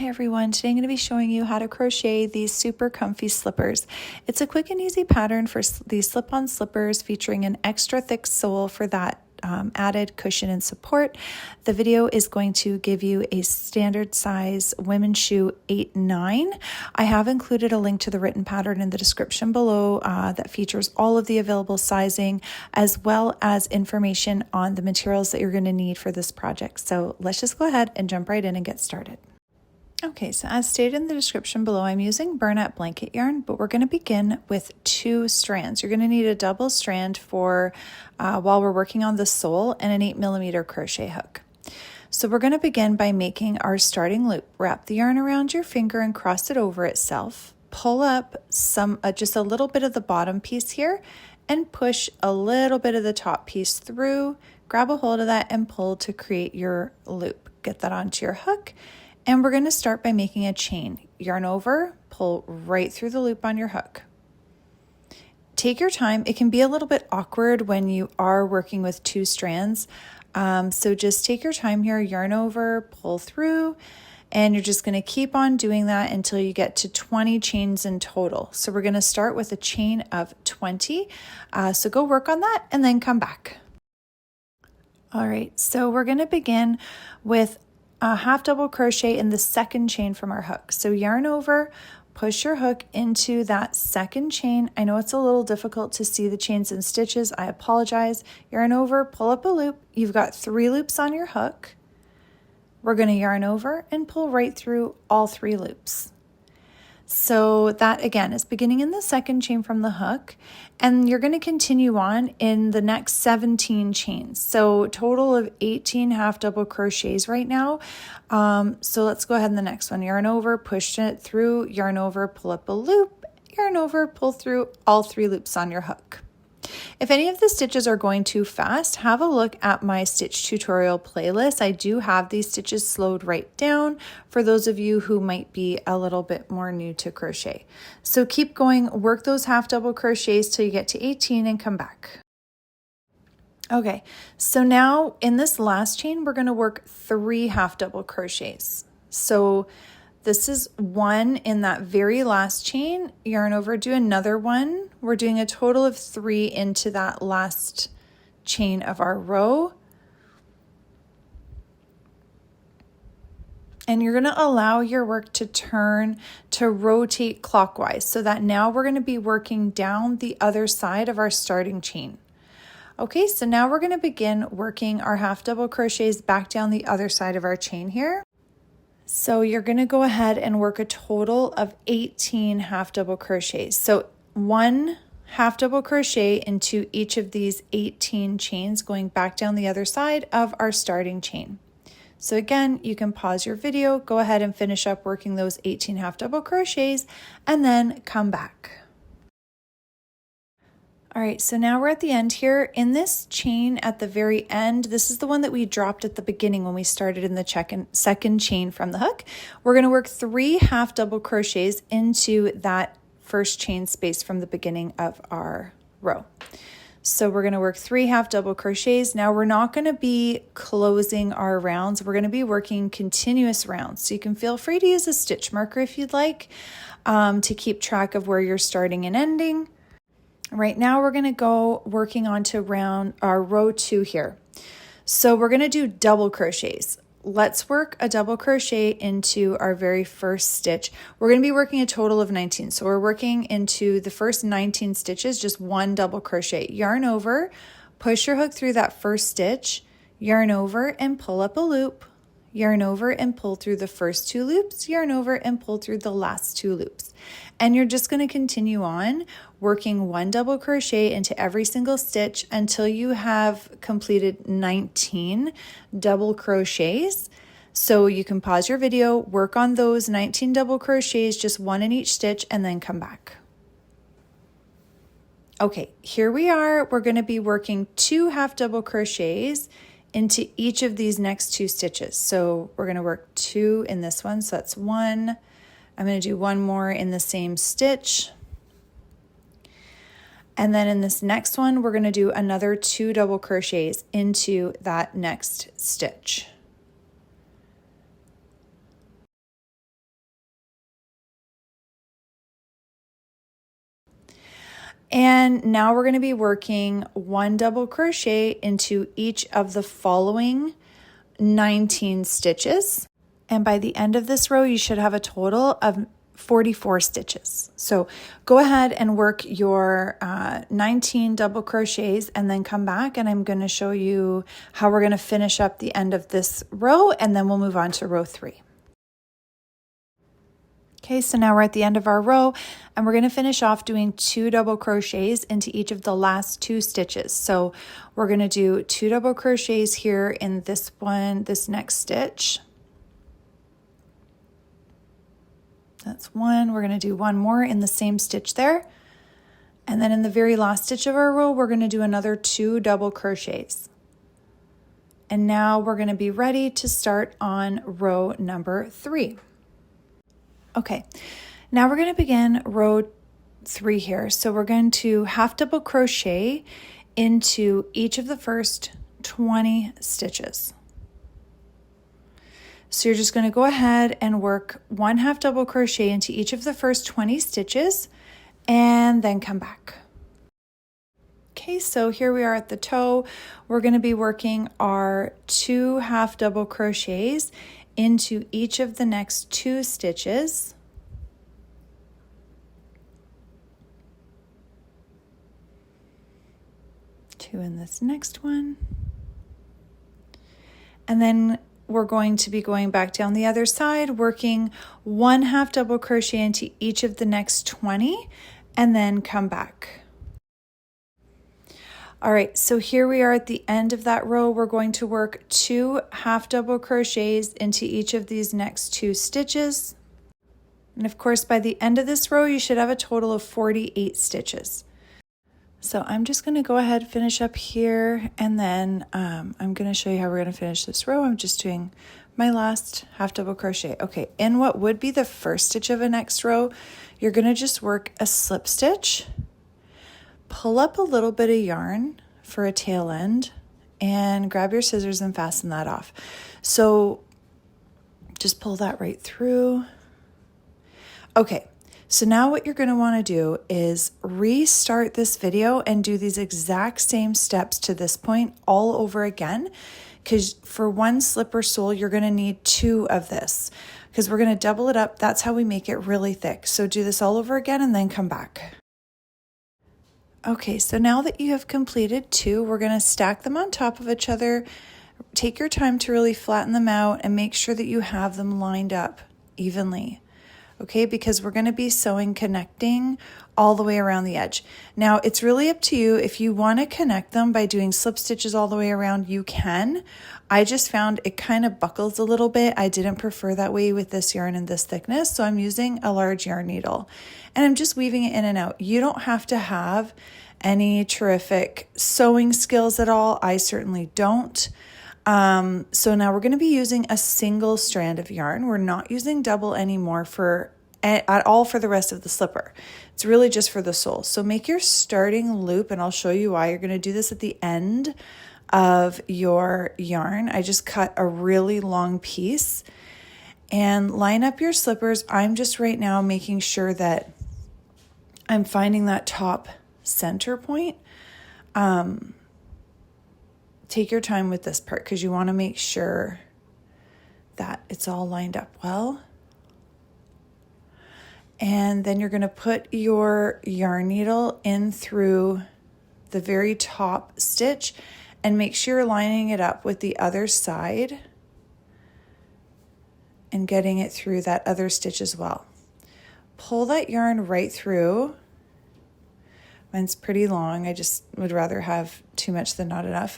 Hi everyone, today I'm going to be showing you how to crochet these super comfy slippers. It's a quick and easy pattern for these slip-on slippers featuring an extra thick sole for that added cushion and support. The video is going to give you a standard size women's shoe 8-9. I have included a link to the written pattern in the description below that features all of the available sizing as well as information on the materials that you're going to need for this project. So let's just go ahead and jump right in and get started. Okay, so as stated in the description below, I'm using bernat blanket yarn, but we're going to begin with 2 strands. You're going to need a double strand for while we're working on the sole and an 8mm crochet hook. So we're going to begin by making our starting loop. Wrap the yarn around your finger and cross it over itself. Pull up just a little bit of the bottom piece here and push a little bit of the top piece through. Grab a hold of that and pull to create your loop. Get that onto your hook. And we're going to start by making a chain. Yarn over, pull right through the loop on your hook. Take your time. It can be a little bit awkward when you are working with 2 strands. So just take your time here, yarn over, pull through, and you're just going to keep on doing that until you get to 20 chains in total. So we're going to start with a chain of 20. So go work on that and then come back. All right, so we're going to begin with a half double crochet in the second chain from our hook. So yarn over, push your hook into that second chain. I know it's a little difficult to see the chains and stitches. I apologize. Yarn over, pull up a loop. You've got 3 loops on your hook. We're going to yarn over and pull right through all 3 loops. So that again is beginning in the second chain from the hook, and you're going to continue on in the next 17 chains. So total of 18 half double crochets right now. So let's go ahead in the next one. Yarn over, push it through, yarn over, pull up a loop, yarn over, pull through all 3 loops on your hook. If any of the stitches are going too fast, have a look at my stitch tutorial playlist. I do have these stitches slowed right down for those of you who might be a little bit more new to crochet. So keep going, work those half double crochets till you get to 18 and come back. Okay, so now in this last chain, we're going to work 3 half double crochets. So this is 1 in that very last chain, yarn over, do another 1. We're doing a total of 3 into that last chain of our row. And you're going to allow your work to turn, to rotate clockwise, so that now we're going to be working down the other side of our starting chain. Okay, so now we're going to begin working our half double crochets back down the other side of our chain here. So you're going to go ahead and work a total of 18 half double crochets. So 1 half double crochet into each of these 18 chains going back down the other side of our starting chain. So again, you can pause your video, go ahead and finish up working those 18 half double crochets and then come back. All right, so now we're at the end here. In this chain at the very end, this is the one that we dropped at the beginning when we started in the second chain from the hook. We're going to work 3 half double crochets into that first chain space from the beginning of our row. So we're going to work 3 half double crochets. Now we're not going to be closing our rounds. We're going to be working continuous rounds. So you can feel free to use a stitch marker if you'd like to keep track of where you're starting and ending. Right now we're going to go working on to row 2 here. So we're going to do double crochets. Let's work a double crochet into our very first stitch. We're going to be working a total of 19. So we're working into the first 19 stitches, just 1 double crochet. Yarn over, push your hook through that first stitch, yarn over and pull up a loop, yarn over and pull through the first 2 loops, yarn over and pull through the last 2 loops. And you're just going to continue on working 1 double crochet into every single stitch until you have completed 19 double crochets. So you can pause your video, work on those 19 double crochets, just 1 in each stitch, and then come back. Okay, here we are. We're going to be working 2 half double crochets into each of these next 2 stitches. So we're going to work 2 in this one, so that's 1. I'm going to do 1 more in the same stitch. And then in this next one, we're going to do another 2 double crochets into that next stitch. And now we're going to be working 1 double crochet into each of the following 19 stitches. And by the end of this row, you should have a total of 44 stitches. So go ahead and work your 19 double crochets and then come back, and I'm going to show you how we're going to finish up the end of this row, and then we'll move on to row 3. Okay, so now we're at the end of our row, and we're going to finish off doing 2 double crochets into each of the last 2 stitches. So we're going to do 2 double crochets here in this next stitch. That's 1. We're going to do 1 more in the same stitch there. And then in the very last stitch of our row, we're going to do another 2 double crochets. And now we're going to be ready to start on row number 3. Okay, now we're going to begin row 3 here. So we're going to half double crochet into each of the first 20 stitches. So you're just going to go ahead and work 1 half double crochet into each of the first 20 stitches and then come back. Okay, so here we are at the toe. We're going to be working our 2 half double crochets into each of the next 2 stitches. Two in this next one. And then we're going to be going back down the other side, working 1 half double crochet into each of the next 20 and then come back. All right, so here we are at the end of that row. We're going to work 2 half double crochets into each of these next 2 stitches. And of course, by the end of this row, you should have a total of 48 stitches. So I'm just going to go ahead and finish up here, and then I'm going to show you how we're going to finish this row. I'm just doing my last half double crochet. Okay, in what would be the first stitch of a next row, you're going to just work a slip stitch, pull up a little bit of yarn for a tail end, and grab your scissors and fasten that off. So just pull that right through. Okay. So now what you're going to want to do is restart this video and do these exact same steps to this point all over again, because for 1 slipper sole, you're going to need 2 of this, because we're going to double it up. That's how we make it really thick. So do this all over again and then come back. Okay, so now that you have completed 2, we're going to stack them on top of each other. Take your time to really flatten them out and make sure that you have them lined up evenly. Okay, because we're going to be sewing connecting all the way around the edge. Now, it's really up to you. If you want to connect them by doing slip stitches all the way around, you can. I just found it kind of buckles a little bit. I didn't prefer that way with this yarn and this thickness, so I'm using a large yarn needle. And I'm just weaving it in and out. You don't have to have any terrific sewing skills at all. I certainly don't. So now we're going to be using a single strand of yarn. We're not using double anymore at all for the rest of the slipper. It's really just for the sole. So make your starting loop, and I'll show you why. You're going to do this at the end of your yarn. I just cut a really long piece and line up your slippers. I'm just right now making sure that I'm finding that top center point. Take your time with this part because you want to make sure that it's all lined up well. And then you're going to put your yarn needle in through the very top stitch and make sure you're lining it up with the other side and getting it through that other stitch as well. Pull that yarn right through. Mine's pretty long. I just would rather have too much than not enough.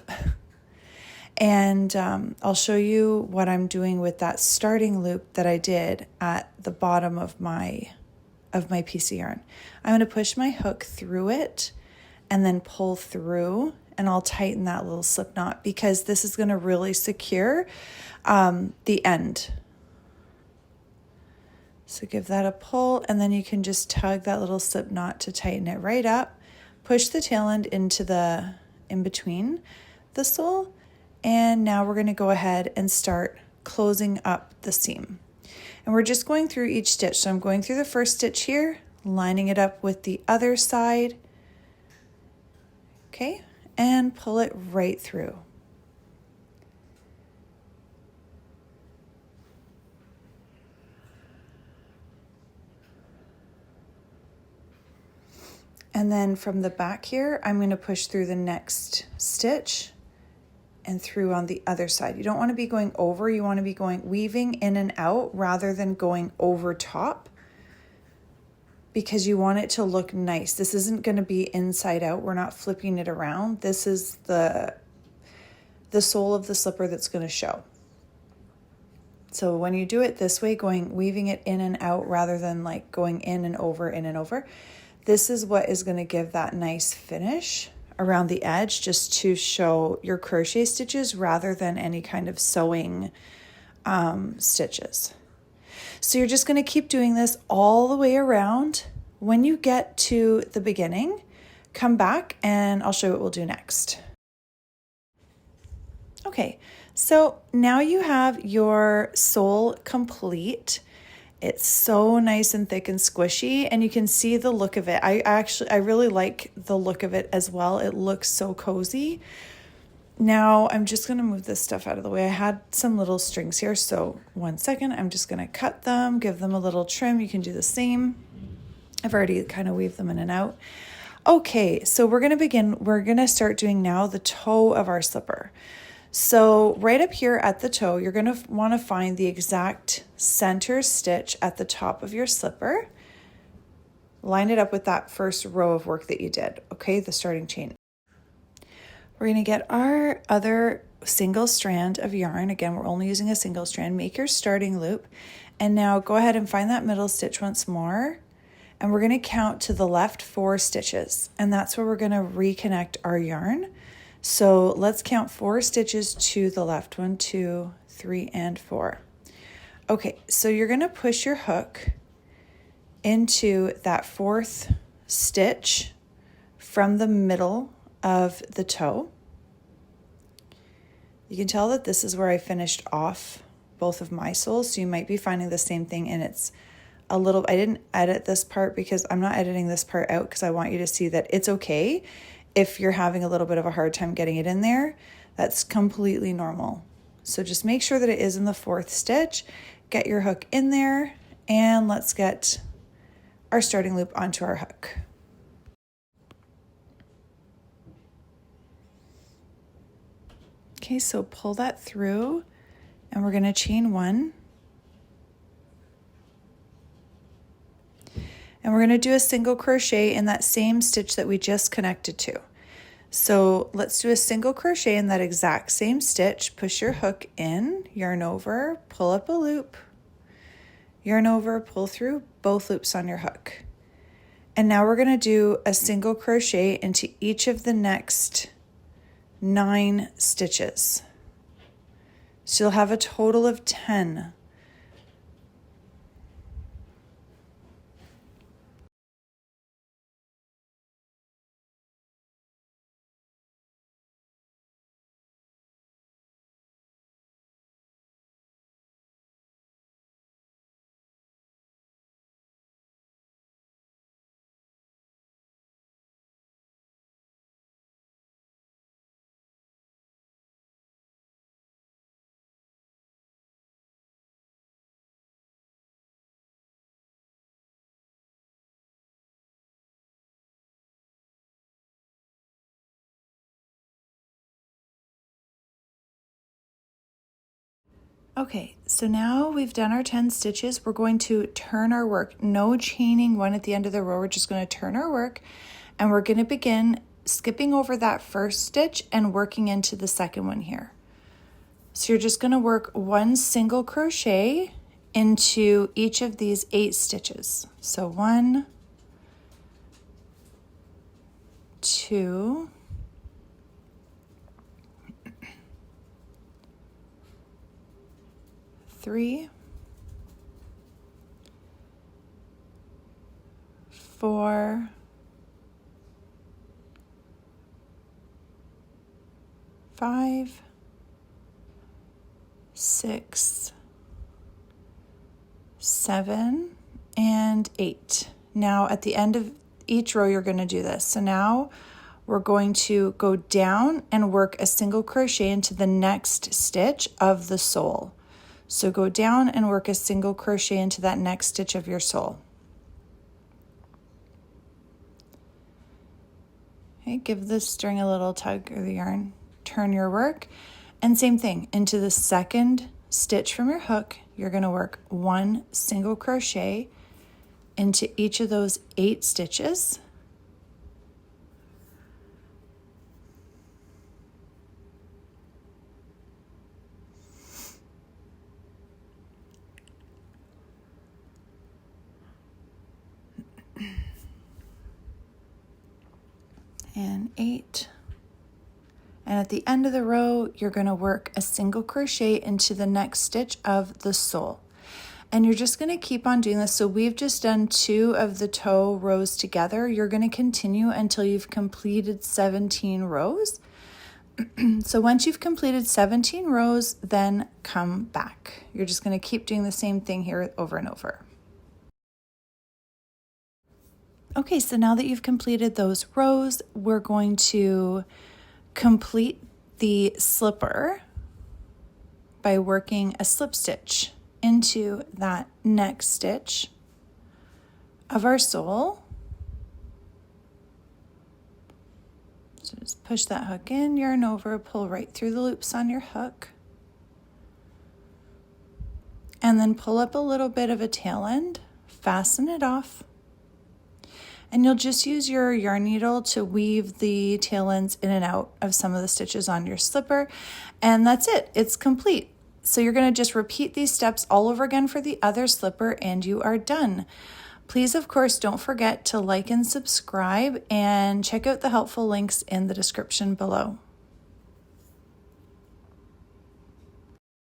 And I'll show you what I'm doing with that starting loop that I did at the bottom of my piece of yarn. I'm going to push my hook through it and then pull through, and I'll tighten that little slip knot because this is going to really secure the end. So give that a pull, and then you can just tug that little slip knot to tighten it right up. Push the tail end into the in between the sole. And now we're going to go ahead and start closing up the seam. And we're just going through each stitch. So I'm going through the first stitch here, lining it up with the other side, okay? And pull it right through. And then from the back here, I'm going to push through the next stitch and through on the other side. You don't want to be going over, you want to be weaving in and out rather than going over top, because you want it to look nice. This isn't going to be inside out. We're not flipping it around. This is the sole of the slipper that's going to show. So when you do it this way, weaving it in and out rather than like going in and over, this is what is going to give that nice finish around the edge, just to show your crochet stitches rather than any kind of sewing stitches. So you're just going to keep doing this all the way around. When you get to the beginning, come back and I'll show you what we'll do next. Okay, so now you have your sole complete. It's so nice and thick and squishy, and you can see the look of it. I really like the look of it as well. It looks so cozy. Now I'm just going to move this stuff out of the way. I had some little strings here, so 1 second. I'm just going to cut them, give them a little trim. You can do the same. I've already kind of weaved them in and out. Okay, so we're going to begin. We're going to start doing now the toe of our slipper. So right up here at the toe, you're going to want to find the exact center stitch at the top of your slipper. Line it up with that first row of work that you did, okay, the starting chain. We're going to get our other single strand of yarn. Again, we're only using a single strand. Make your starting loop. And now go ahead and find that middle stitch once more. And we're going to count to the left 4 stitches. And that's where we're going to reconnect our yarn. So let's count 4 stitches to the left. 1, 2, 3, and 4. Okay, so you're going to push your hook into that 4th stitch from the middle of the toe. You can tell that this is where I finished off both of my soles, so you might be finding the same thing, and it's a little, I didn't edit this part because I'm not editing this part out because I want you to see that it's okay if you're having a little bit of a hard time getting it in there. That's completely normal. So just make sure that it is in the 4th stitch, get your hook in there, and let's get our starting loop onto our hook. Okay, so pull that through, and we're going to chain 1. And we're going to do a single crochet in that same stitch that we just connected to. So let's do a single crochet in that exact same stitch. Push your hook in, yarn over, pull up a loop, yarn over, pull through both loops on your hook. And now we're going to do a single crochet into each of the next 9 stitches. So you'll have a total of 10. Okay, so now we've done our 10 stitches. We're going to turn our work. No chaining one at the end of the row. We're just going to turn our work, and we're going to begin skipping over that first stitch and working into the second one here. So you're just going to work 1 single crochet into each of these 8 stitches. So 1, 2, 3, 4, 5, 6, 7, and 8. Now at the end of each row you're going to do this. So now we're going to go down and work a single crochet into the next stitch of the sole. So go down and work a single crochet into that next stitch of your sole. Okay, give the string a little tug or the yarn, turn your work, and same thing, into the second stitch from your hook, you're going to work one single crochet into each of those 8 stitches. And 8. And at the end of the row, you're going to work a single crochet into the next stitch of the sole. And you're just going to keep on doing this. So we've just done 2 of the toe rows together. You're going to continue until you've completed 17 rows. So once you've completed 17 rows, then come back. You're just going to keep doing the same thing here over and over. Okay, so now that you've completed those rows, we're going to complete the slipper by working a slip stitch into that next stitch of our sole. So just push that hook in, yarn over, pull right through the loops on your hook, and then pull up a little bit of a tail end, fasten it off. And you'll just use your yarn needle to weave the tail ends in and out of some of the stitches on your slipper. And that's it, it's complete. So you're gonna just repeat these steps all over again for the other slipper and you are done. Please, of course, don't forget to like and subscribe and check out the helpful links in the description below.